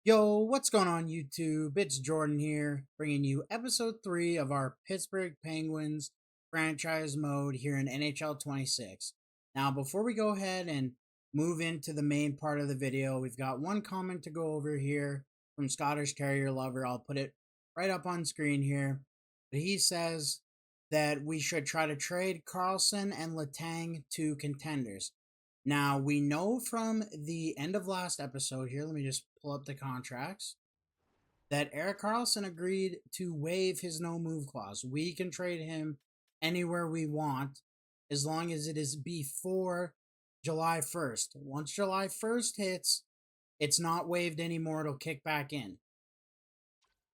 Yo, what's going on YouTube? It's Jordan here, bringing you episode 3 of our Pittsburgh Penguins franchise mode here in NHL 26. Now, before we go ahead and move into the main part of the video, we've got one comment to go over here from Scottish Carrier Lover. I'll put it right up on screen here. But he says that we should try to trade Carlson and Letang to contenders. Now, we know from the end of last episode here, let me just pull up the contracts, that Erik Karlsson agreed to waive his no move clause. We can trade him anywhere we want as long as it is before July 1st. Once July 1st hits, it's not waived anymore, it'll kick back in.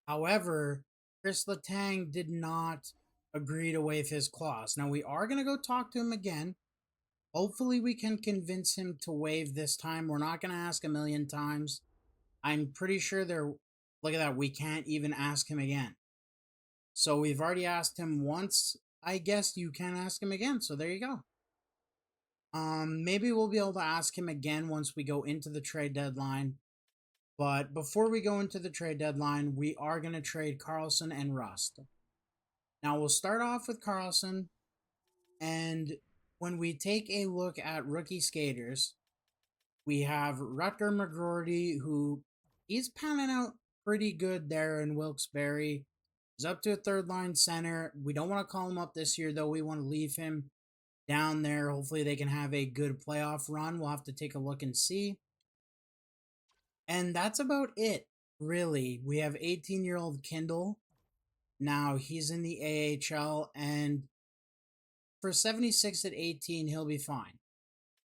However, Chris Letang did not agree to waive his clause. Now, we are going to go talk to him again. Hopefully we can convince him to waive this time. We're not going to ask a million times. I'm pretty sure look at that, we can't even ask him again. So we've already asked him once. I guess you can ask him again. So there you go. Maybe we'll be able to ask him again once we go into the trade deadline. But before we go into the trade deadline, we are going to trade Karlsson and Rust. Now we'll start off with Karlsson, and when we take a look at rookie skaters, we have Rutger McGroarty, who he's panning out pretty good there in Wilkes-Barre. He's up to a third-line center. We don't want to call him up this year, though. We want to leave him down there. Hopefully they can have a good playoff run. We'll have to take a look and see. And that's about it, really. We have 18-year-old Kindle. Now, he's in the AHL, and for 76 at 18, he'll be fine.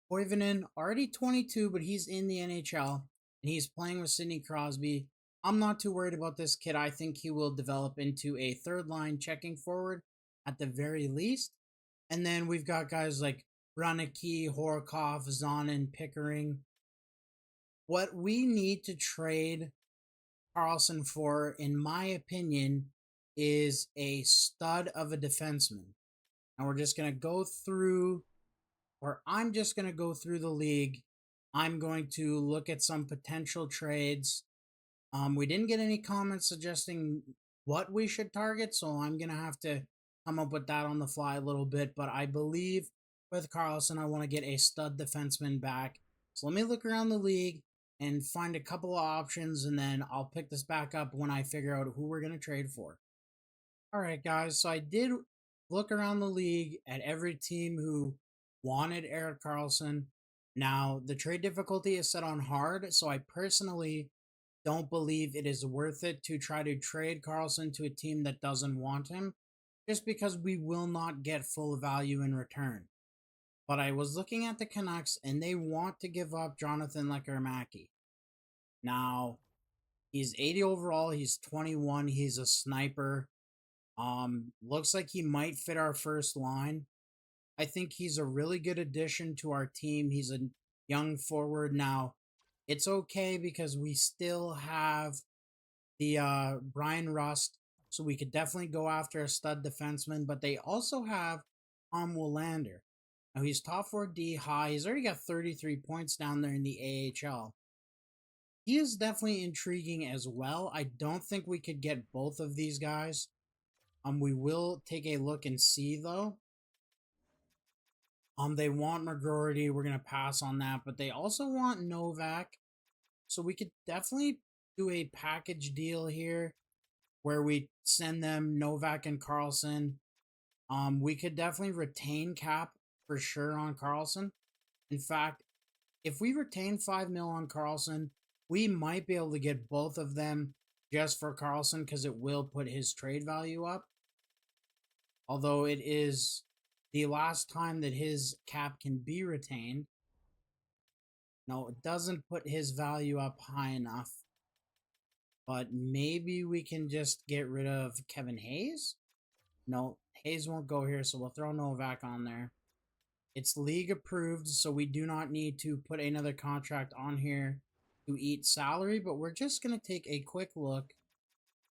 Koivunen, already 22, but he's in the NHL, and he's playing with Sidney Crosby. I'm not too worried about this kid. I think he will develop into a third-line checking forward at the very least. And then we've got guys like Brunnicki, Horkoff, Zonin, Pickering. What we need to trade Karlsson for, in my opinion, is a stud of a defenseman. And we're just going to go through, or I'm just going to go through the league. I'm going to look at some potential trades. We didn't get any comments suggesting what we should target, so I'm going to have to come up with that on the fly a little bit. But I believe with Karlsson, I want to get a stud defenseman back. So let me look around the league and find a couple of options, and then I'll pick this back up when I figure out who we're going to trade for. All right, guys, so I did look around the league at every team who wanted Erik Karlsson. Now, the trade difficulty is set on hard, so I personally don't believe it is worth it to try to trade Karlsson to a team that doesn't want him, just because we will not get full value in return. But I was looking at the Canucks, and they want to give up Jonathan Lekkerimäki. Now, he's 80 overall, he's 21, he's a sniper. Looks like he might fit our first line. I think he's a really good addition to our team. He's a young forward. Now, it's okay because we still have the Brian Rust, so we could definitely go after a stud defenseman, but they also have Willander. Now, he's top 4D high. He's already got 33 points down there in the AHL. He is definitely intriguing as well. I don't think we could get both of these guys. We will take a look and see, though. They want McGroarty. We're going to pass on that. But they also want Novak. So we could definitely do a package deal here where we send them Novak and Karlsson. We could definitely retain cap for sure on Karlsson. In fact, if we retain 5 mil on Karlsson, we might be able to get both of them just for Karlsson because it will put his trade value up. Although it is the last time that his cap can be retained. No, it doesn't put his value up high enough. But maybe we can just get rid of Kevin Hayes? No, Hayes won't go here, so we'll throw Novak on there. It's league approved, so we do not need to put another contract on here to eat salary, but we're just going to take a quick look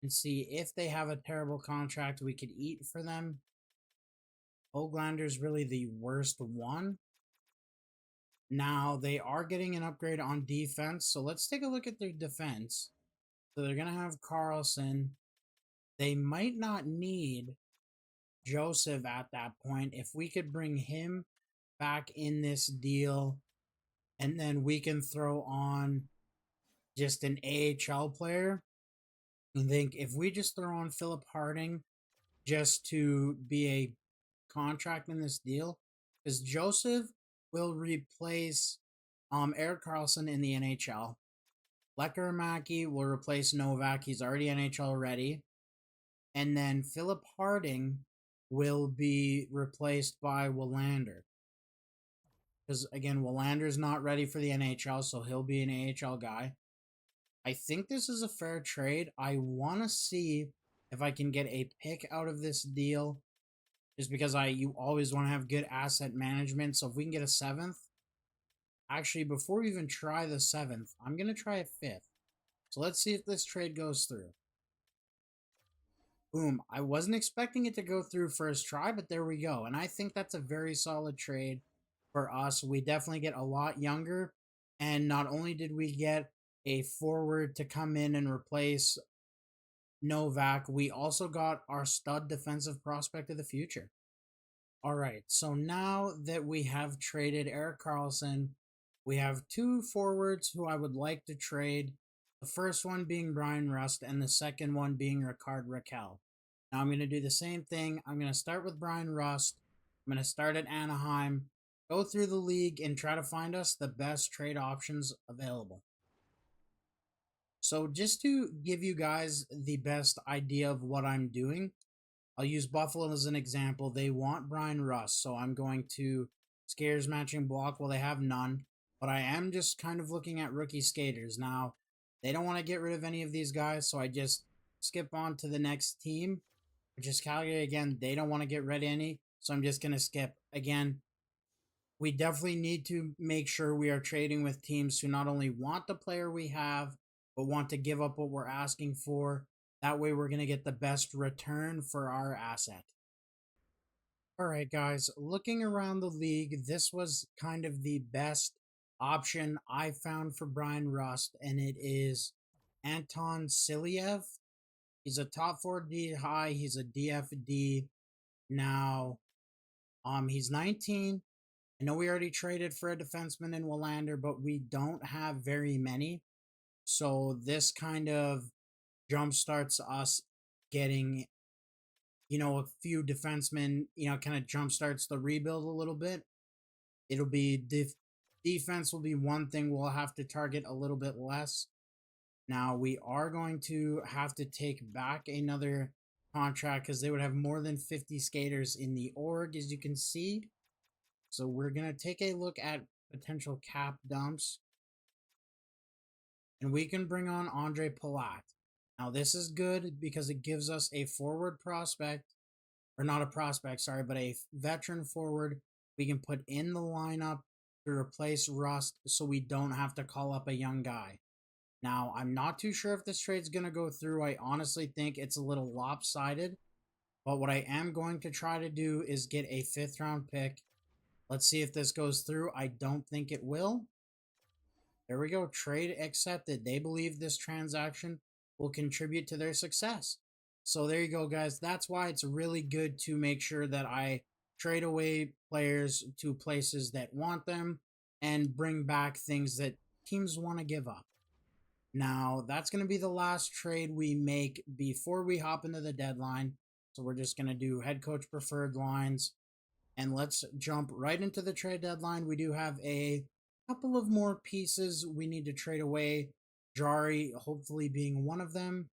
and see if they have a terrible contract we could eat for them. Oglander's really the worst one. Now they are getting an upgrade on defense, so let's take a look at their defense. So they're going to have Carlson. They might not need Joseph at that point. If we could bring him back in this deal, and then we can throw on just an AHL player. I think if we just throw on Philip Harding just to be a contract in this deal, because Joseph will replace Eric Carlson in the NHL. Lekkerimäki will replace Novak. He's already NHL ready. And then Philip Harding will be replaced by Willander. Because, again, Willander's not ready for the NHL, so he'll be an AHL guy. I think this is a fair trade. I want to see if I can get a pick out of this deal, just because you always want to have good asset management. So if we can get a 7th, actually, before we even try the 7th, I'm going to try a 5th. So let's see if this trade goes through. Boom. I wasn't expecting it to go through first try, but there we go. And I think that's a very solid trade for us. We definitely get a lot younger. And not only did we get a forward to come in and replace Novak, we also got our stud defensive prospect of the future. All right, so now that we have traded Erik Karlsson, we have 2 forwards who I would like to trade. The first one being Brian Rust and the second one being Rickard Rakell. Now I'm going to do the same thing. I'm going to start with Brian Rust. I'm going to start at Anaheim, go through the league, and try to find us the best trade options available. So just to give you guys the best idea of what I'm doing, I'll use Buffalo as an example. They want Brian Rust, so I'm going to skaters matching block. Well, they have none, but I am just kind of looking at rookie skaters. Now, they don't want to get rid of any of these guys, so I just skip on to the next team, which is Calgary. Again, they don't want to get rid of any, so I'm just going to skip. Again, we definitely need to make sure we are trading with teams who not only want the player we have, but want to give up what we're asking for. That way we're going to get the best return for our asset. All right, guys, looking around the league, this was kind of the best option I found for Brian Rust, and it is Anton Silyev. He's a top 4 D high. He's a DFD. Now, he's 19. I know we already traded for a defenseman in Willander, but we don't have very many. So this kind of jumpstarts us getting, a few defensemen, kind of jumpstarts the rebuild a little bit. It'll be defense will be one thing we'll have to target a little bit less. Now we are going to have to take back another contract because they would have more than 50 skaters in the org, as you can see. So we're going to take a look at potential cap dumps. And we can bring on Andre Palat. Now, this is good because it gives us a forward prospect, or not a prospect, sorry, but a veteran forward we can put in the lineup to replace Rust so we don't have to call up a young guy. Now, I'm not too sure if this trade's going to go through. I honestly think it's a little lopsided. But what I am going to try to do is get a 5th round pick. Let's see if this goes through. I don't think it will. There we go. Trade accepted. They believe this transaction will contribute to their success. So there you go, guys. That's why it's really good to make sure that I trade away players to places that want them and bring back things that teams want to give up. Now, that's going to be the last trade we make before we hop into the deadline. So we're just going to do head coach preferred lines. And let's jump right into the trade deadline. We do have a couple of more pieces we need to trade away. Jari hopefully being one of them.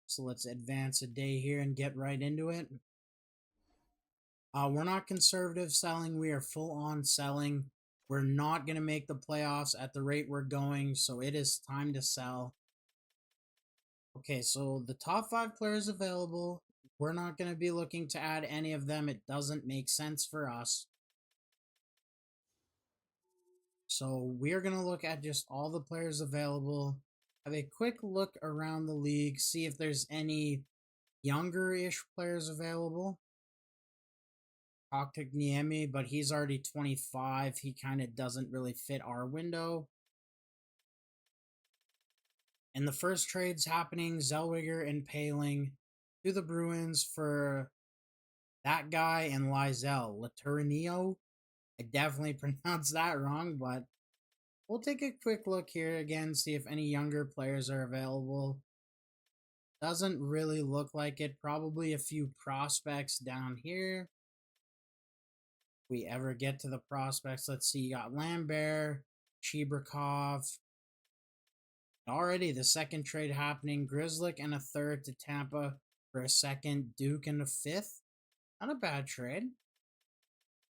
So let's advance a day here and get right into it. We're not conservative selling. We are full on selling. We're not going to make the playoffs at the rate we're going, so it is time to sell. Okay, so the top 5 players available, we're not going to be looking to add any of them. It doesn't make sense for us. So we're going to look at just all the players available, have a quick look around the league, see if there's any younger-ish players available. Niemi, but he's already 25. He kind of doesn't really fit our window. And the first trade's happening, Zellweger and Paling to the Bruins for that guy and Lizelle. Laturinio. I definitely pronounced that wrong, but we'll take a quick look here again, see if any younger players are available. Doesn't really look like it. Probably a few prospects down here. If we ever get to the prospects, let's see. You got Lambert, Chibrikov. Already the second trade happening. Grizzlick and a third to Tampa for a second. Duke and a fifth. Not a bad trade.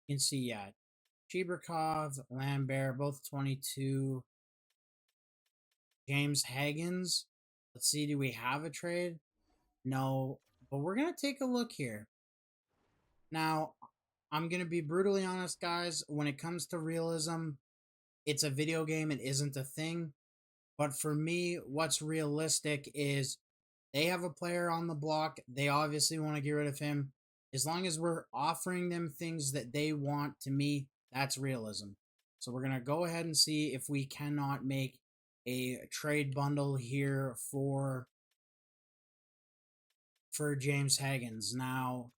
You can see, yeah. Chibrikov, Lambert, both 22. James Hagens. Let's see, do we have a trade? No, but we're going to take a look here. Now, I'm going to be brutally honest, guys. When it comes to realism, it's a video game. It isn't a thing. But for me, what's realistic is they have a player on the block. They obviously want to get rid of him. As long as we're offering them things that they want, to me, that's realism. So we're going to go ahead and see if we cannot make a trade bundle here for James Hagens. Now,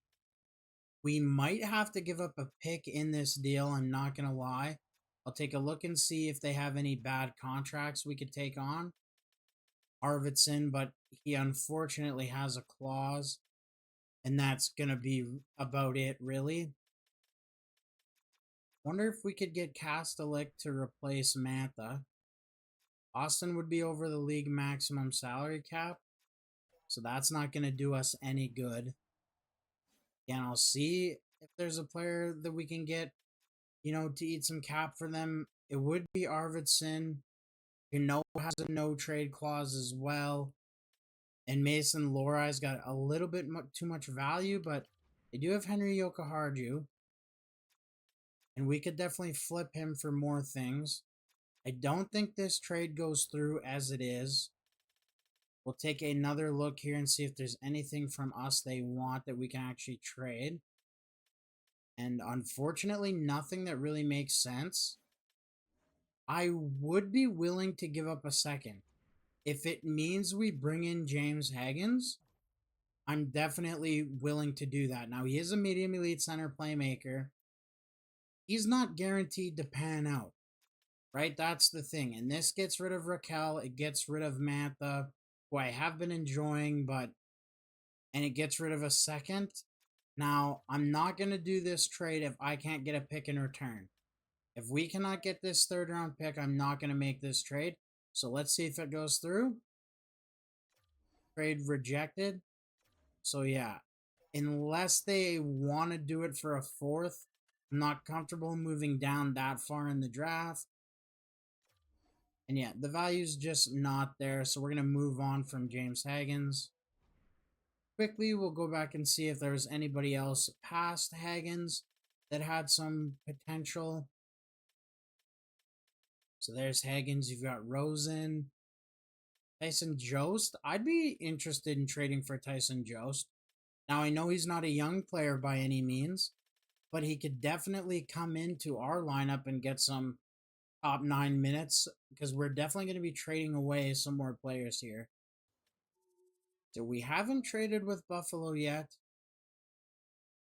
we might have to give up a pick in this deal. I'm not going to lie. I'll take a look and see if they have any bad contracts we could take on. Arvidsson, but he unfortunately has a clause, and that's going to be about it, really. Wonder if we could get Kastelik to replace Mantha. Austin would be over the league maximum salary cap, so that's not going to do us any good. Again, I'll see if there's a player that we can get, to eat some cap for them. It would be Arvidsson, who has a no trade clause as well. And Mason Lori's got a little bit too much value, but they do have Henry Yokoharju. And we could definitely flip him for more things. I don't think this trade goes through as it is. We'll take another look here and see if there's anything from us they want that we can actually trade. And unfortunately, nothing that really makes sense. I would be willing to give up a second. If it means we bring in James Hagens, I'm definitely willing to do that. Now, he is a medium elite center playmaker. He's not guaranteed to pan out, right? That's the thing. And this gets rid of Raquel. It gets rid of Mantha, who I have been enjoying, and it gets rid of a second. Now, I'm not going to do this trade if I can't get a pick in return. If we cannot get this third round pick, I'm not going to make this trade. So let's see if it goes through. Trade rejected. So yeah, unless they want to do it for a fourth, I'm not comfortable moving down that far in the draft. And yeah, the value's just not there. So we're going to move on from James Hagens. Quickly, we'll go back and see if there's anybody else past Hagens that had some potential. So there's Hagens. You've got Rosen. Tyson Jost. I'd be interested in trading for Tyson Jost. Now, I know he's not a young player by any means, but he could definitely come into our lineup and get some top 9 minutes, because we're definitely going to be trading away some more players here. So we haven't traded with Buffalo yet.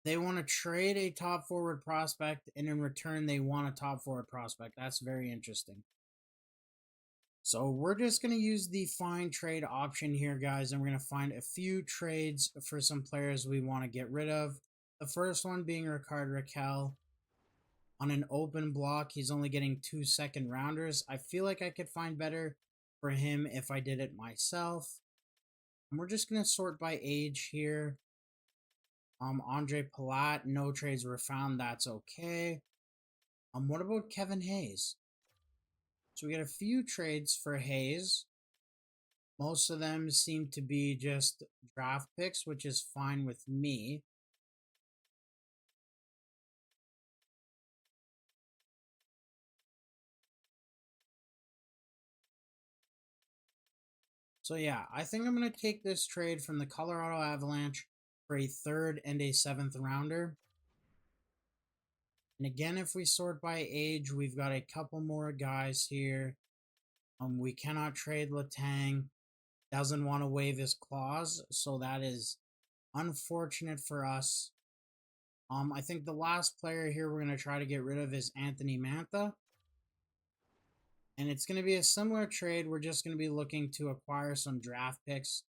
They want to trade a top forward prospect, and in return, they want a top forward prospect. That's very interesting. So we're just going to use the find trade option here, guys, and we're going to find a few trades for some players we want to get rid of. The first one being Rickard Raquel. On an open block, he's only getting 2 second rounders. I feel like I could find better for him if I did it myself. And we're just going to sort by age here. Andre Palat, no trades were found. That's okay. What about Kevin Hayes? So we get a few trades for Hayes. Most of them seem to be just draft picks, which is fine with me. So yeah, I think I'm going to take this trade from the Colorado Avalanche for a 3rd and a 7th rounder. And again, if we sort by age, we've got a couple more guys here. We cannot trade Letang. Doesn't want to waive his clause, so that is unfortunate for us. I think the last player here we're going to try to get rid of is Anthony Mantha. And it's going to be a similar trade. We're just going to be looking to acquire some draft picks.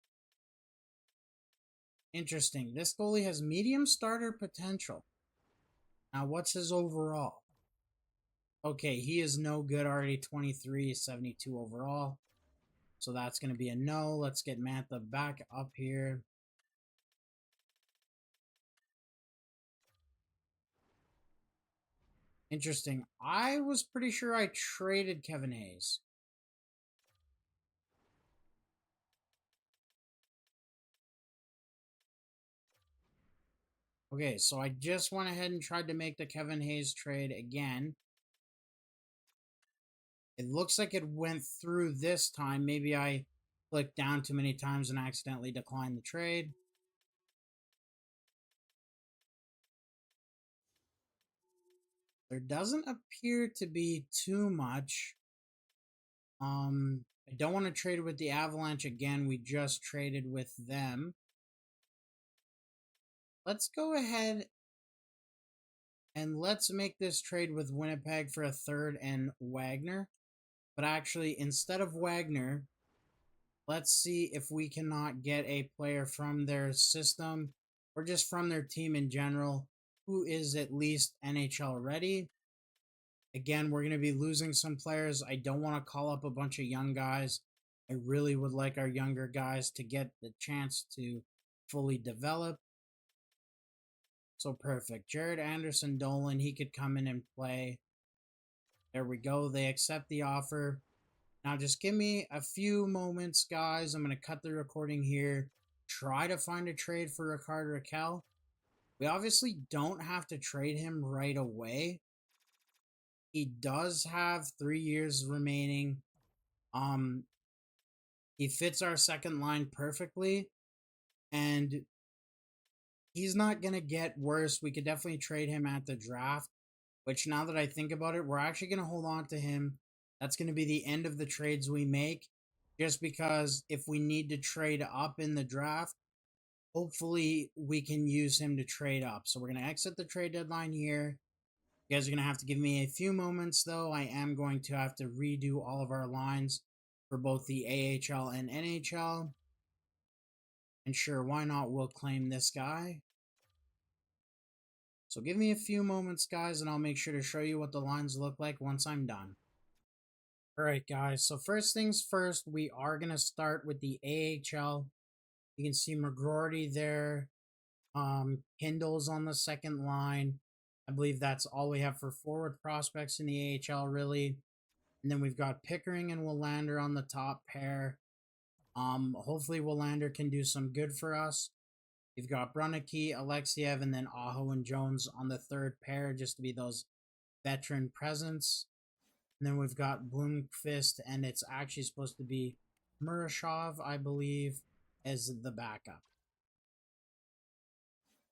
Interesting. This goalie has medium starter potential. Now, what's his overall? Okay, he is no good already. 23, 72 overall. So that's going to be a no. Let's get Mantha back up here. Interesting. I was pretty sure I traded Kevin Hayes. Okay, so I just went ahead and tried to make the Kevin Hayes trade again. It looks like it went through this time. Maybe I clicked down too many times and accidentally declined the trade. There doesn't appear to be too much. I don't want to trade with the Avalanche again. We just traded with them. Let's go ahead and let's make this trade with Winnipeg for a third and Wagner. But actually, instead of Wagner, let's see if we cannot get a player from their system or just from their team in general who is at least NHL ready. Again, we're going to be losing some players. I don't want to call up a bunch of young guys. I really would like our younger guys to get the chance to fully develop. So perfect. Jared Anderson Dolan, he could come in and play. There we go. They accept the offer. Now just give me a few moments, guys. I'm going to cut the recording here. Try to find a trade for Rickard Rakell. We obviously don't have to trade him right away. He does have 3 years remaining. He fits our second line perfectly. And he's not going to get worse. We could definitely trade him at the draft. Which, now that I think about it, we're actually going to hold on to him. That's going to be the end of the trades we make. Just because if we need to trade up in the draft, hopefully we can use him to trade up. So we're going to exit the trade deadline here. You guys are going to have to give me a few moments, though. I am going to have to redo all of our lines for both the AHL and NHL. And sure, why not? We'll claim this guy. So give me a few moments, guys, and I'll make sure to show you what the lines look like once I'm done. Alright, guys, so first things first, we are going to start with the AHL. You can see McGroarty there. Kindle's on the second line. I believe that's all we have for forward prospects in the AHL, really. And then we've got Pickering and Willander on the top pair. Hopefully Willander can do some good for us. You've got Brunicky, Alexiev, and then Aho and Jones on the third pair, just to be those veteran presence. And then we've got Bloomqvist, and it's actually supposed to be Murashov, I believe, as the backup.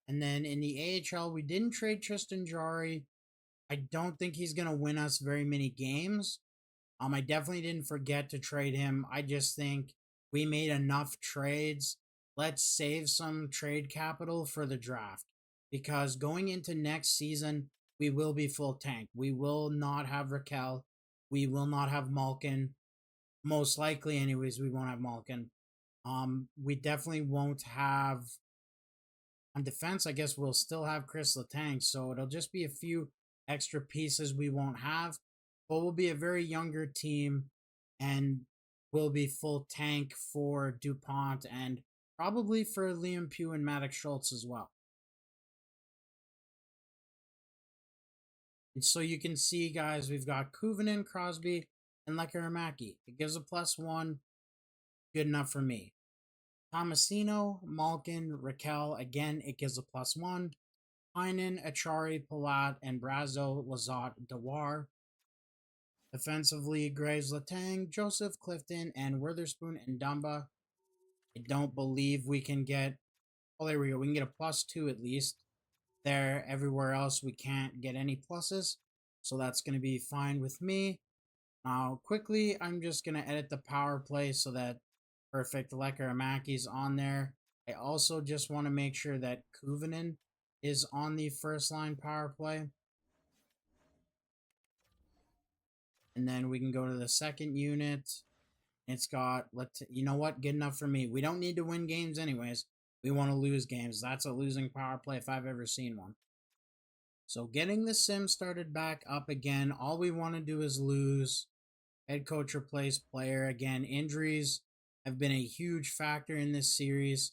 And then in the AHL, we didn't trade Tristan Jarry. I don't think he's going to win us very many games. I definitely didn't forget to trade him. I just think we made enough trades. Let's save some trade capital for the draft. Because going into next season, we will be full tank. We will not have Rakell. We will not have Malkin. Most likely, anyways, we won't have Malkin. We definitely won't have... On defense, I guess we'll still have Chris Letang. So it'll just be a few extra pieces we won't have. But we'll be a very younger team. And we'll be full tank for DuPont and probably for Liam Pugh and Maddox Schultz as well. And so you can see, guys, we've got Kuvanen, Crosby, and Lekkerimaki. It gives a +1. Good enough for me. Tomasino, Malkin, Rakell. Again, it gives a +1. Heinen, Achari, Palat, and Brazo, Lazat, Dewar. Defensively, Graves, Letang, Joseph, Clifton, and Witherspoon and Dumba. I don't believe we can get... Oh, there we go. We can get a +2 at least. there. Everywhere else, we can't get any pluses. So that's going to be fine with me. Now, quickly, I'm just going to edit the power play so that perfect Lekkeramaki's on there. I also just want to make sure that Kuvanen is on the first line power play. And then we can go to the second unit. It's got, you know what? Good enough for me. We don't need to win games anyways. We want to lose games. That's a losing power play if I've ever seen one. So getting the sim started back up again. All we want to do is lose. Head coach replace player. Again, injuries have been a huge factor in this series.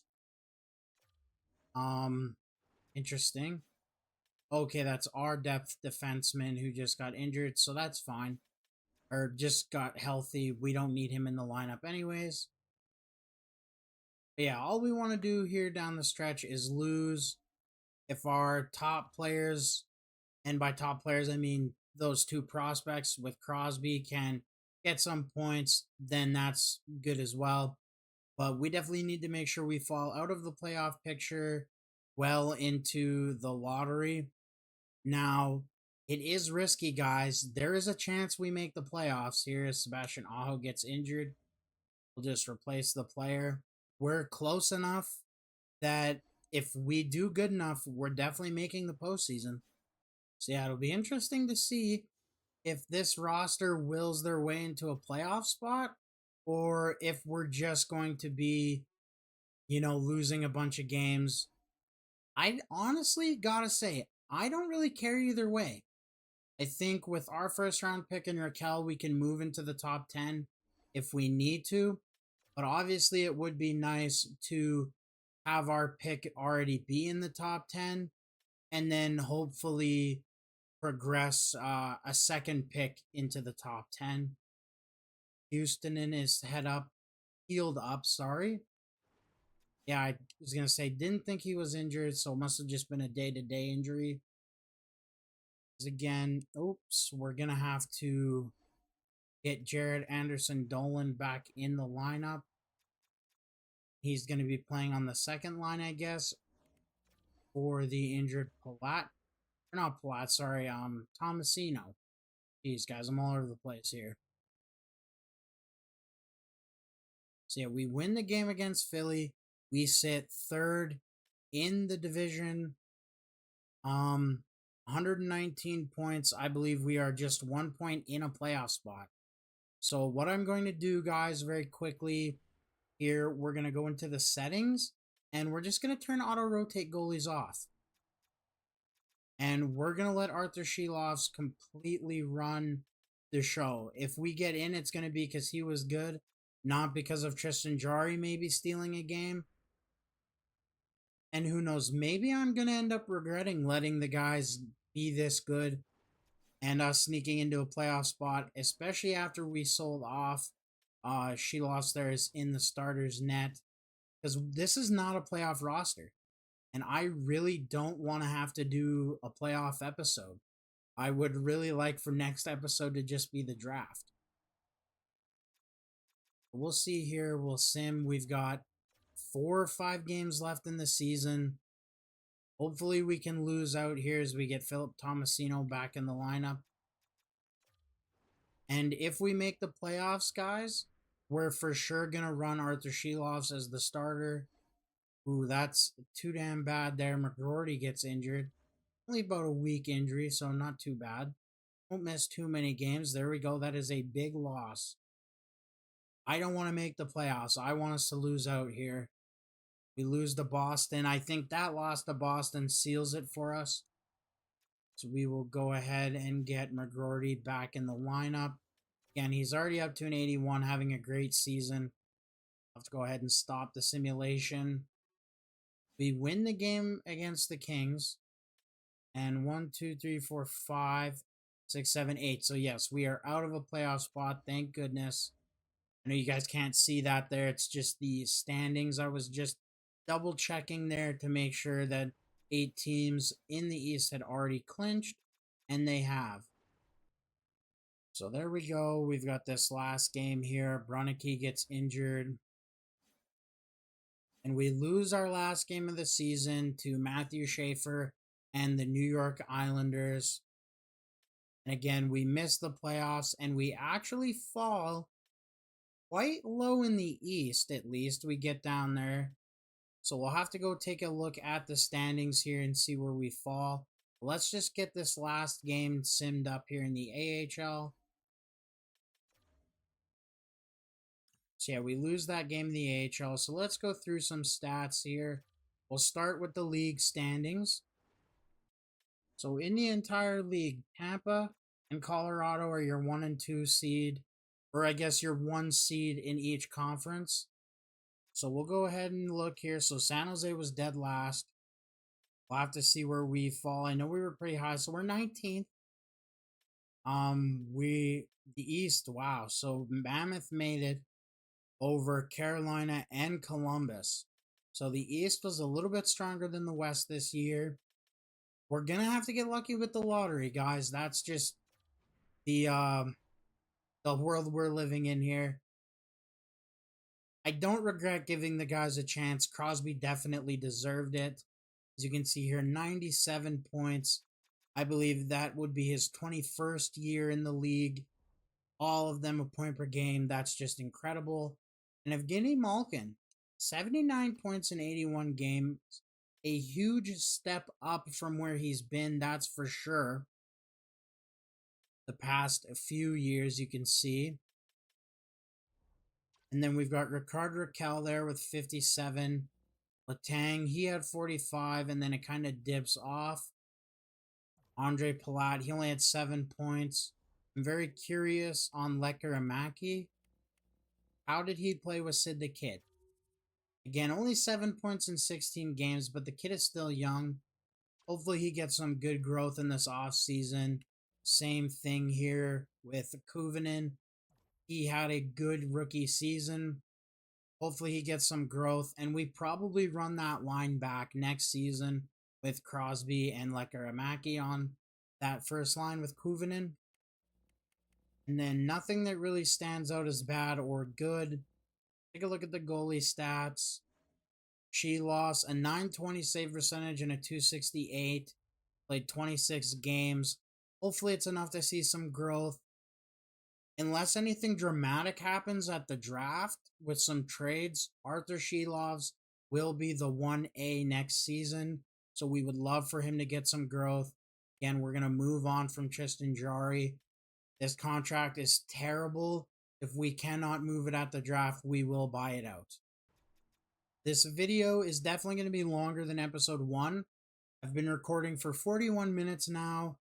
Interesting. Okay, that's our depth defenseman who just got injured, so that's fine. Or just got healthy. We don't need him in the lineup anyways. But yeah, all we want to do here down the stretch is lose. If our top players, and by top players I mean those two prospects with Crosby, can get some points, then that's good as well. But we definitely need to make sure we fall out of the playoff picture well into the lottery. Now, it is risky, guys. There is a chance we make the playoffs here as Sebastian Aho gets injured. We'll just replace the player. We're close enough that if we do good enough, we're definitely making the postseason. So yeah, it'll be interesting to see if this roster wills their way into a playoff spot or if we're just going to be, losing a bunch of games. I honestly gotta say, I don't really care either way. I think with our first round pick in Raquel, we can move into the top 10 if we need to. But obviously, it would be nice to have our pick already be in the top 10 and then hopefully progress a second pick into the top 10. Houston in his healed up, sorry. Yeah, I was going to say, didn't think he was injured, so it must have just been a day-to-day injury. Again, oops, we're going to have to get Jared Anderson Dolan back in the lineup. He's going to be playing on the second line, I guess, for the injured Palat. Or not Palat, sorry, Tomasino. Jeez, guys, I'm all over the place here. So yeah, we win the game against Philly. We sit third in the division. 119 points. I believe we are just 1 point in a playoff spot. So what I'm going to do, guys, very quickly here, we're going to go into the settings and we're just going to turn auto rotate goalies off. And we're going to let Arthur Sheloffs completely run the show. If we get in, it's going to be because he was good, not because of Tristan Jarry maybe stealing a game. And who knows, maybe I'm going to end up regretting letting the guys be this good and us sneaking into a playoff spot, especially after we sold off Sheloffs there is in the starters net, because this is not a playoff roster. And I really don't want to have to do a playoff episode. I would really like for next episode to just be the draft. We'll see here. We'll sim. We've got 4 or 5 games left in the season. Hopefully we can lose out here as we get Philip Tomasino back in the lineup. And if we make the playoffs, guys, we're for sure going to run Arthur Sheloffs as the starter. Ooh, that's too damn bad there. McGroarty gets injured. Only about a week injury, so not too bad. Won't miss too many games. There we go. That is a big loss. I don't want to make the playoffs. I want us to lose out here. We lose to Boston. I think that loss to Boston seals it for us. So we will go ahead and get McGroarty back in the lineup. Again, he's already up to an 81, having a great season. I'll have to go ahead and stop the simulation. We win the game against the Kings. And 1, 2, 3, 4, 5, 6, 7, 8. So yes, we are out of a playoff spot. Thank goodness. I know you guys can't see that there. It's just the standings. I was just double checking there to make sure that 8 teams in the East had already clinched. And they have. So there we go. We've got this last game here. Brunicky gets injured. And we lose our last game of the season to Matthew Schaefer and the New York Islanders. And again, we miss the playoffs and we actually fall quite low in the East, at least. We get down there. So we'll have to go take a look at the standings here and see where we fall. Let's just get this last game simmed up here in the AHL. So yeah, we lose that game in the AHL. So let's go through some stats here. We'll start with the league standings. So in the entire league, Tampa and Colorado are your 1 and 2 seed, or I guess your 1 seed in each conference. So we'll go ahead and look here. So San Jose was dead last. We'll have to see where we fall. I know we were pretty high, so we're 19th. The East, wow. So Mammoth made it over Carolina and Columbus. So the East was a little bit stronger than the West this year. We're gonna have to get lucky with the lottery, guys. That's just the world we're living in here. I don't regret giving the guys a chance. Crosby definitely deserved it. As you can see here, 97 points. I believe that would be his 21st year in the league. All of them a point per game. That's just incredible. And Evgeny Malkin, 79 points in 81 games. A huge step up from where he's been, that's for sure. The past few years, you can see. And then we've got Ricard Raquel there with 57. Letang, he had 45, and then it kind of dips off. Andre Palat, he only had 7 points. I'm very curious on Lekkerimaki. How did he play with Sid the Kid? Again, only 7 points in 16 games, but the kid is still young. Hopefully he gets some good growth in this offseason. Same thing here with Kuvanen. He had a good rookie season. Hopefully he gets some growth, and we probably run that line back next season with Crosby and Lekkerimaki on that first line with Kuvanen. And then nothing that really stands out as bad or good. Take a look at the goalie stats. She lost a 920 save percentage and a 268. Played 26 games. Hopefully it's enough to see some growth. Unless anything dramatic happens at the draft with some trades, Arthur Shelovs will be the 1A next season. So we would love for him to get some growth. Again, we're going to move on from Tristan Jarry. This contract is terrible. If we cannot move it at the draft, we will buy it out. This video is definitely going to be longer than episode 1. I've been recording for 41 minutes now.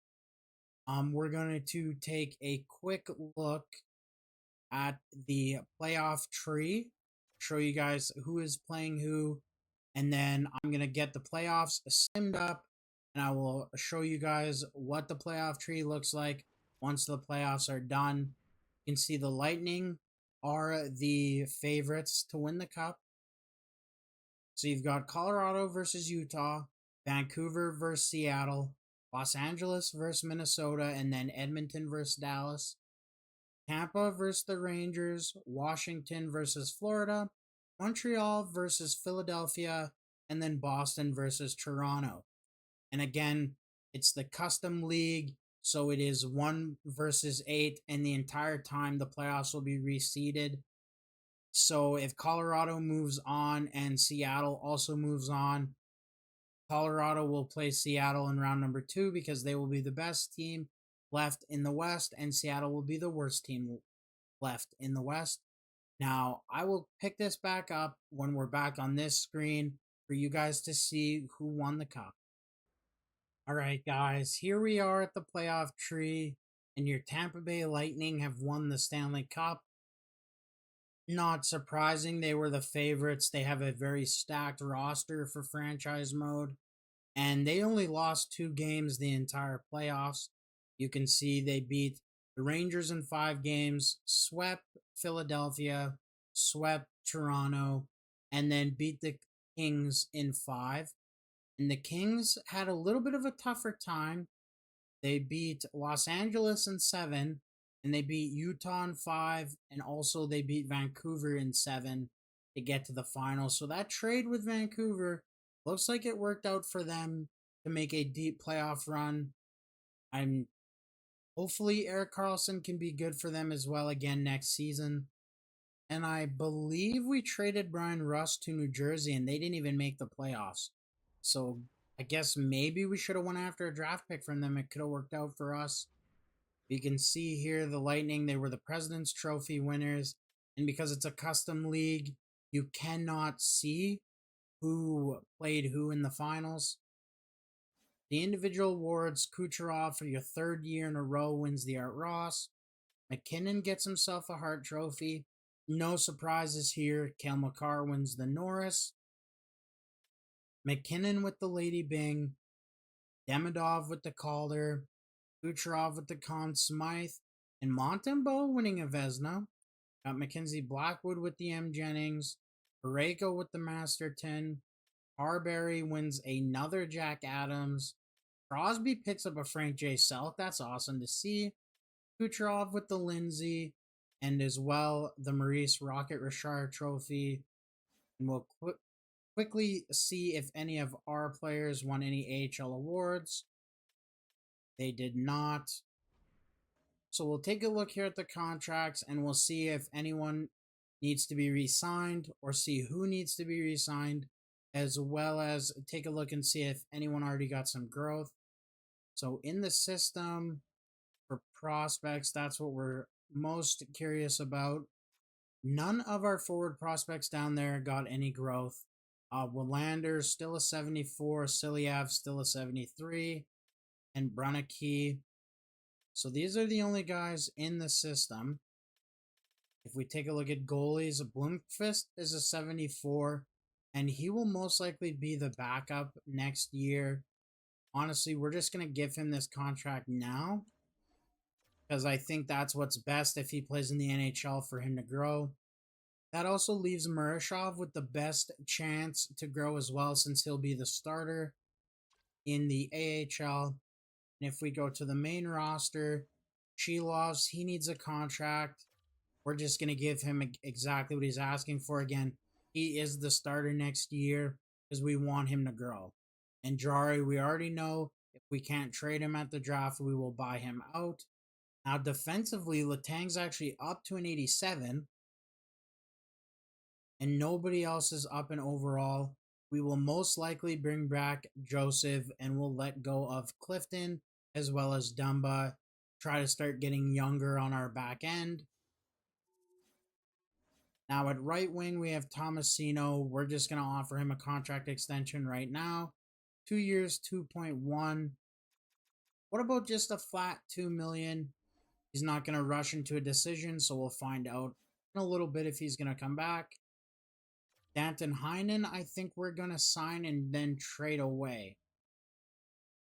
We're going to take a quick look at the playoff tree, show you guys who is playing who, and then I'm going to get the playoffs simmed up, and I will show you guys what the playoff tree looks like once the playoffs are done. You can see the Lightning are the favorites to win the cup. So you've got Colorado versus Utah, Vancouver versus Seattle, Los Angeles versus Minnesota, and then Edmonton versus Dallas. Tampa versus the Rangers, Washington versus Florida, Montreal versus Philadelphia, and then Boston versus Toronto. And again, it's the custom league, so it is 1 versus 8, and the entire time the playoffs will be reseeded. So if Colorado moves on and Seattle also moves on, Colorado will play Seattle in round number 2 because they will be the best team left in the West, and Seattle will be the worst team left in the West. Now, I will pick this back up when we're back on this screen for you guys to see who won the cup. All right, guys, here we are at the playoff tree, and your Tampa Bay Lightning have won the Stanley Cup. Not surprising, they were the favorites. They have a very stacked roster for franchise mode, and they only lost 2 games the entire playoffs. You can see they beat the Rangers in 5 games, swept Philadelphia, swept Toronto, and then beat the Kings in 5. And the Kings had a little bit of a tougher time. They beat Los Angeles in 7, and they beat Utah in 5, and also they beat Vancouver in 7 to get to the final. So that trade with Vancouver looks like it worked out for them. to make a deep playoff run. I'm hopefully Erik Karlsson can be good for them as well again next season. And I believe we traded Brian Rust to New Jersey and they didn't even make the playoffs. So I guess maybe we should have went after a draft pick from them. It could have worked out for us. You can see here the Lightning, they were the President's Trophy winners. And because it's a custom league, you cannot see who played who in the finals. The individual awards, Kucherov for your third year in a row wins the Art Ross. McKinnon gets himself a Hart Trophy. No surprises here. Cale Makar wins the Norris. McKinnon with the Lady Byng. Demidov with the Calder. Kucherov with the Conn Smythe. And Montembeault winning a Vezina. Got Mackenzie Blackwood with the M. Jennings. Parayko with the Masterton. Carberry wins another Jack Adams. Crosby picks up a Frank J. Selk. That's awesome to see. Kucherov with the Lindsay. And as well, the Maurice Rocket Richard Trophy. And we'll quickly see if any of our players won any AHL awards. They did not. So we'll take a look here at the contracts and we'll see if anyone needs to be re-signed or see who needs to be re-signed, as well as take a look and see if anyone already got some growth. So in the system for prospects, that's what we're most curious about. None of our forward prospects down there got any growth. Willander still a 74, Silyav still a 73, and Bruneke. So these are the only guys in the system. If we take a look at goalies, Blomqvist is a 74, and he will most likely be the backup next year. Honestly, we're just going to give him this contract now because I think that's what's best if he plays in the NHL for him to grow. That also leaves Marashov with the best chance to grow as well, since he'll be the starter in the AHL. And if we go to the main roster, Chilovs, he needs a contract. We're just going to give him exactly what he's asking for. Again, he is the starter next year because we want him to grow. And Jari, we already know if we can't trade him at the draft, we will buy him out. Now, defensively, Letang's actually up to an 87. And nobody else is up in overall. We will most likely bring back Joseph and we'll let go of Clifton as well as Dumba. Try to start getting younger on our back end. Now at right wing, we have Tomasino. We're just going to offer him a contract extension right now. 2 years, 2.1. What about just a flat $2 million? He's not going to rush into a decision, so we'll find out in a little bit if he's going to come back. Danton Heinen, I think we're going to sign and then trade away.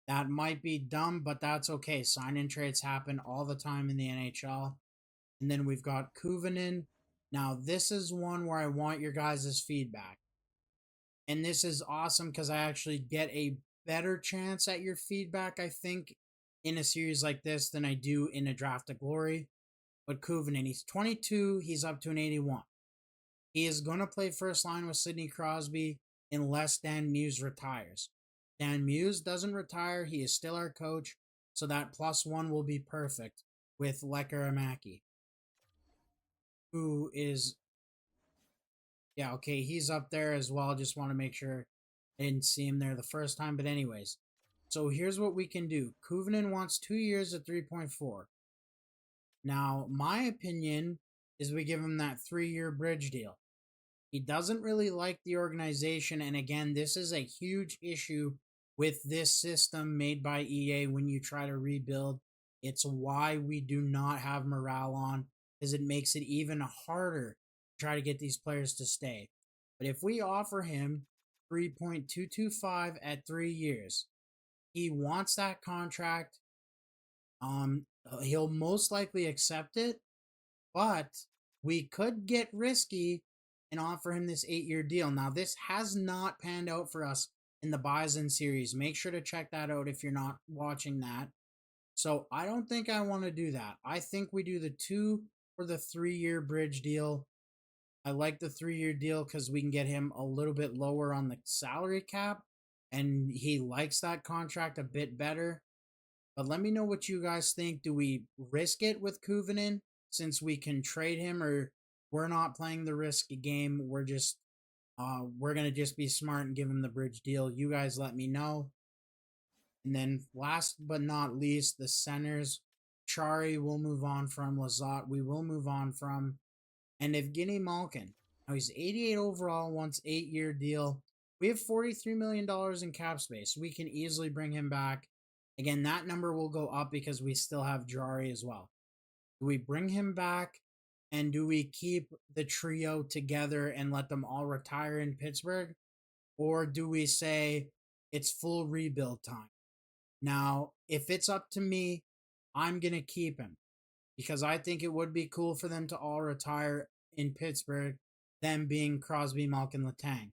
That might be dumb, but that's okay. Sign and trades happen all the time in the NHL. And then we've got Kuvanen. Now, this is one where I want your guys' feedback. And this is awesome because I actually get a better chance at your feedback, I think, in a series like this than I do in a Draft of Glory. But Kuvanen, he's 22. He's up to an 81. He is going to play first line with Sidney Crosby unless Dan Muse retires. Dan Muse doesn't retire. He is still our coach. So that +1 will be perfect with Lekkerimaki, who is, yeah, okay, he's up there as well. Just want to make sure I didn't see him there the first time. But anyways, so here's what we can do. Kuvanen wants 2 years at 3.4. Now, my opinion is we give him that 3-year bridge deal. He doesn't really like the organization, and again, this is a huge issue with this system made by EA when you try to rebuild. It's why we do not have morale on, because it makes it even harder to try to get these players to stay. But if we offer him 3.225 at 3 years, he wants that contract. He'll most likely accept it, but we could get risky and offer him this 8-year deal. Now, this has not panned out for us in the Bison series. Make sure to check that out if you're not watching that. So I don't think I want to do that. I think we do the 2 or the 3-year bridge deal. I like the 3-year deal because we can get him a little bit lower on the salary cap. and he likes that contract a bit better. But let me know what you guys think. Do we risk it with Kuvanen since we can trade him, or we're not playing the risky game? We're gonna just be smart and give him the bridge deal. You guys let me know. And then last but not least, the centers. Chari will move on from. Lazat we will move on from. And Evgeny Malkin. Now he's 88 overall, wants 8-year deal. We have $43 million in cap space. We can easily bring him back. Again, that number will go up because we still have Jari as well. Do we bring him back, and do we keep the trio together and let them all retire in Pittsburgh? Or do we say it's full rebuild time? Now, if it's up to me, I'm going to keep him because I think it would be cool for them to all retire in Pittsburgh, them being Crosby, Malkin, Letang.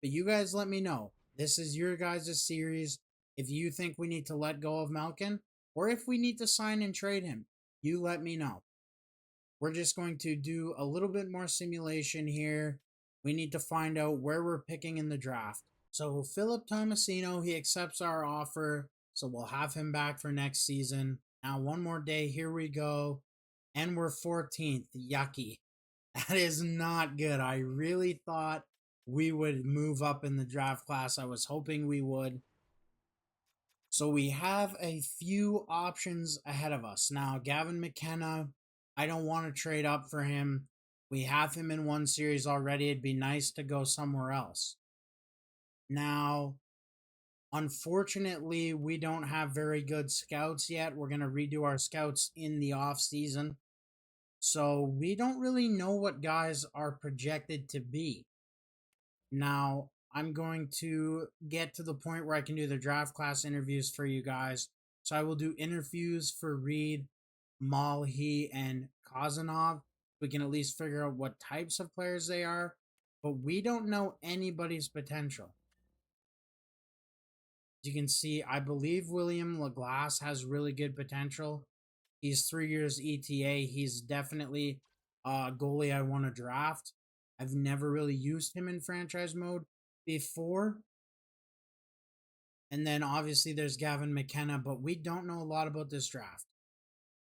But you guys let me know. This is your guys' series. If you think we need to let go of Malkin, or if we need to sign and trade him, you let me know. We're just going to do a little bit more simulation here. We need to find out where we're picking in the draft. So Philip Tomasino, he accepts our offer. So we'll have him back for next season. Now, one more day. Here we go. And we're 14th. Yucky. That is not good. I really thought we would move up in the draft class. I was hoping we would. So we have a few options ahead of us. Now, Gavin McKenna, I don't want to trade up for him. We have him in one series already. It'd be nice to go somewhere else. Now, unfortunately, we don't have very good scouts yet. We're going to redo our scouts in the off season. So we don't really know what guys are projected to be. Now, I'm going to get to the point where I can do the draft class interviews for you guys. So I will do interviews for Reed, Malhi, and Kazanov. We can at least figure out what types of players they are, but we don't know anybody's potential. As you can see, I believe William LaGlace has really good potential. He's 3 years ETA. He's definitely a goalie I want to draft. I've never really used him in franchise mode before. And then obviously there's Gavin McKenna, but we don't know a lot about this draft.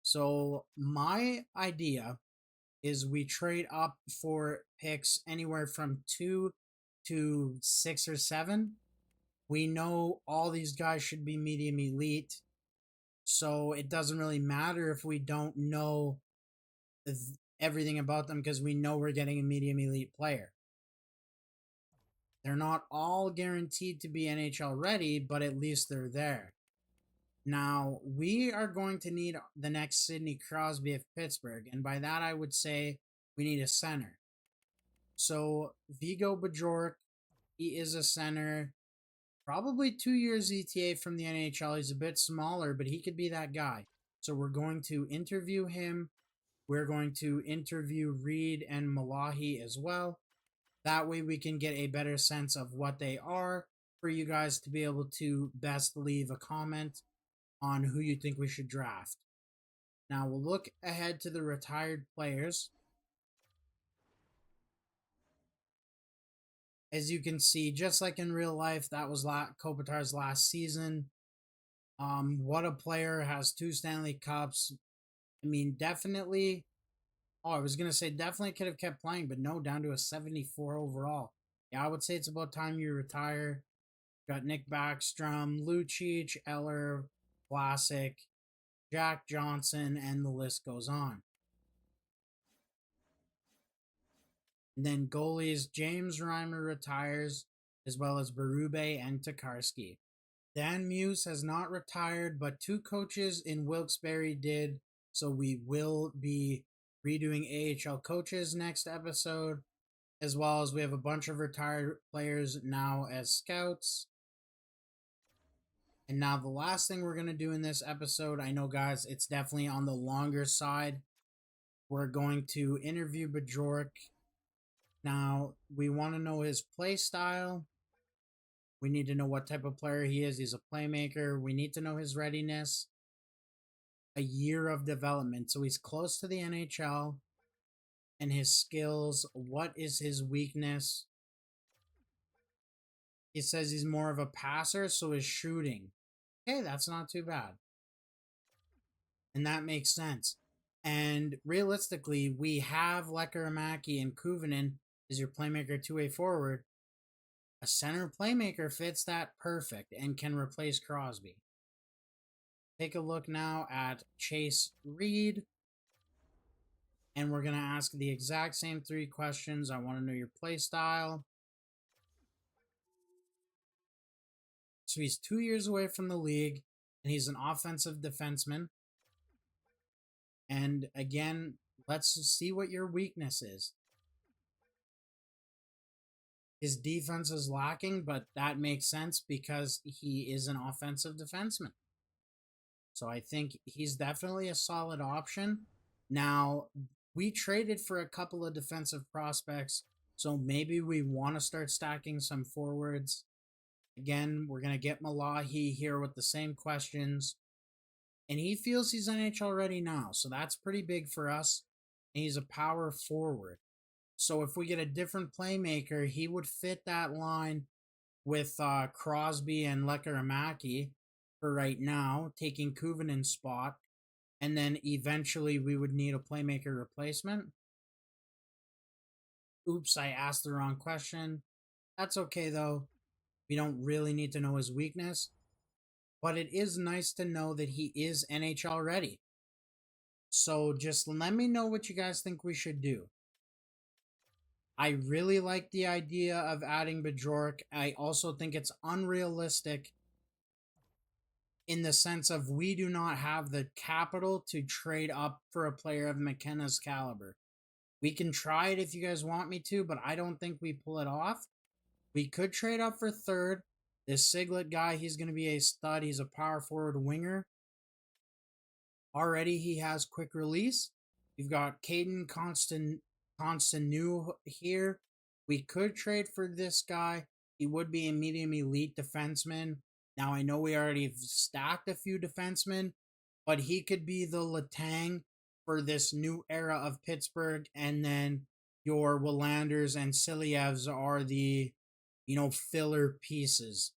So my idea is we trade up for picks anywhere from 2 to 6 or 7. We know all these guys should be medium elite. So it doesn't really matter if we don't know everything about them because we know we're getting a medium elite player. They're not all guaranteed to be NHL ready, but at least they're there. Now, we are going to need the next Sidney Crosby of Pittsburgh, and by that I would say we need a center. So, Vigo Bajork, he is a center, probably 2 years ETA from the NHL. He's a bit smaller, but he could be that guy. So, we're going to interview him. We're going to interview Reed and Malahi as well. That way we can get a better sense of what they are for you guys to be able to best leave a comment on who you think we should draft. Now we'll look ahead to the retired players. As you can see, just like in real life, that was Kopitar's last season. What a player, has 2 Stanley Cups. I mean, definitely. Oh, I was going to say definitely could have kept playing, but no, down to a 74 overall. Yeah, I would say it's about time you retire. Got Nick Backstrom, Lucic, Eller, Vlasic, Jack Johnson, and the list goes on. And then goalies, James Reimer retires, as well as Berube and Tokarski. Dan Muse has not retired, but 2 coaches in Wilkes-Barre did, so we will be redoing AHL coaches next episode, as well as we have a bunch of retired players now as scouts. And now the last thing we're going to do in this episode, I know guys, it's definitely on the longer side. We're going to interview Bajork. Now, we want to know his play style. We need to know what type of player he is. He's a playmaker. We need to know his readiness. A year of development. So he's close to the NHL. And his skills. What is his weakness? He says he's more of a passer, so his shooting. Okay, that's not too bad. And that makes sense. And realistically, we have Lekkerimäki and Kuvanen as your playmaker two-way forward. A center playmaker fits that perfect and can replace Crosby. Take a look now at Chase Reed. And we're going to ask the exact same 3 questions. I want to know your play style. So he's 2 years away from the league, and he's an offensive defenseman. And again, let's see what your weakness is. His defense is lacking, but that makes sense because he is an offensive defenseman. So I think he's definitely a solid option. Now, we traded for a couple of defensive prospects, so maybe we want to start stacking some forwards. Again, we're going to get Malahi here with the same questions. And he feels he's NHL ready now, so that's pretty big for us. And he's a power forward. So if we get a different playmaker, he would fit that line with Crosby and Lekkerimäki for right now, taking Kuvanen's spot. And then eventually we would need a playmaker replacement. Oops, I asked the wrong question. That's okay though. We don't really need to know his weakness. But it is nice to know that he is NHL ready. So just let me know what you guys think we should do. I really like the idea of adding Bajork. I also think it's unrealistic in the sense of we do not have the capital to trade up for a player of McKenna's caliber. We can try it if you guys want me to, but I don't think we pull it off. We could trade up for third. This Siglet guy, he's going to be a stud. He's a power forward winger. Already he has quick release. You've got Caden Constantinu here. We could trade for this guy. He would be a medium elite defenseman. Now, I know we already stacked a few defensemen, but he could be the Letang for this new era of Pittsburgh. And then your Willanders and Silievs are the, filler pieces.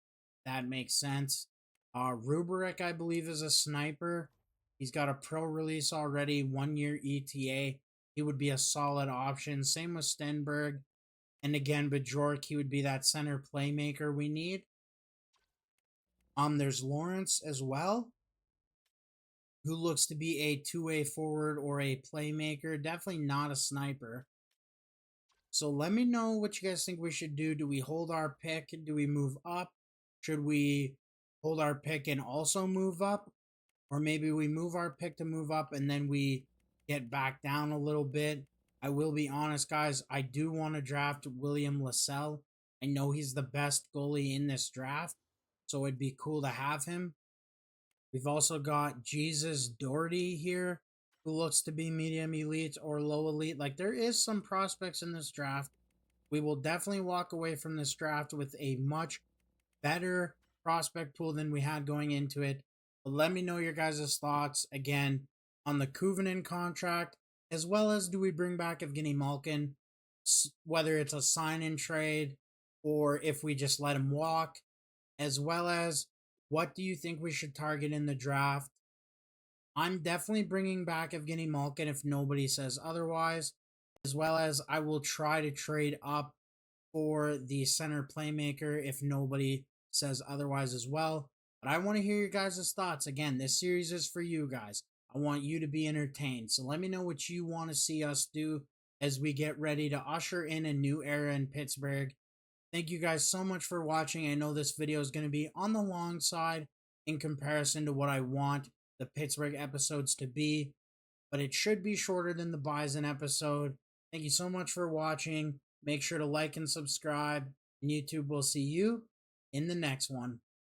That makes sense. Ruberik, I believe, is a sniper. He's got a pro release already, 1-year ETA. He would be a solid option. Same with Stenberg. And again, Bajork, he would be that center playmaker we need. There's Lawrence as well, who looks to be a two-way forward or a playmaker. Definitely not a sniper. So let me know what you guys think we should do. Do we hold our pick? Do we move up? Should we hold our pick and also move up? Or maybe we move our pick to move up and then we get back down a little bit. I will be honest, guys. I do want to draft William Lassell. I know he's the best goalie in this draft, so it'd be cool to have him. We've also got Jesus Doherty here, who looks to be medium elite or low elite. Like, there is some prospects in this draft. We will definitely walk away from this draft with a much better prospect pool than we had going into it. But let me know your guys' thoughts, again, on the Kuvanen contract, as well as do we bring back Evgeny Malkin, whether it's a sign-in trade or if we just let him walk, as well as what do you think we should target in the draft. I'm definitely bringing back Evgeny Malkin if nobody says otherwise, as well as I will try to trade up for the center playmaker if nobody says otherwise as well. But I want to hear your guys' thoughts. Again, this series is for you guys. I want you to be entertained. So let me know what you want to see us do as we get ready to usher in a new era in Pittsburgh. Thank you guys so much for watching. I know this video is going to be on the long side in comparison to what I want the Pittsburgh episodes to be, but it should be shorter than the Bison episode. Thank you so much for watching. Make sure to like and subscribe, and YouTube will see you in the next one.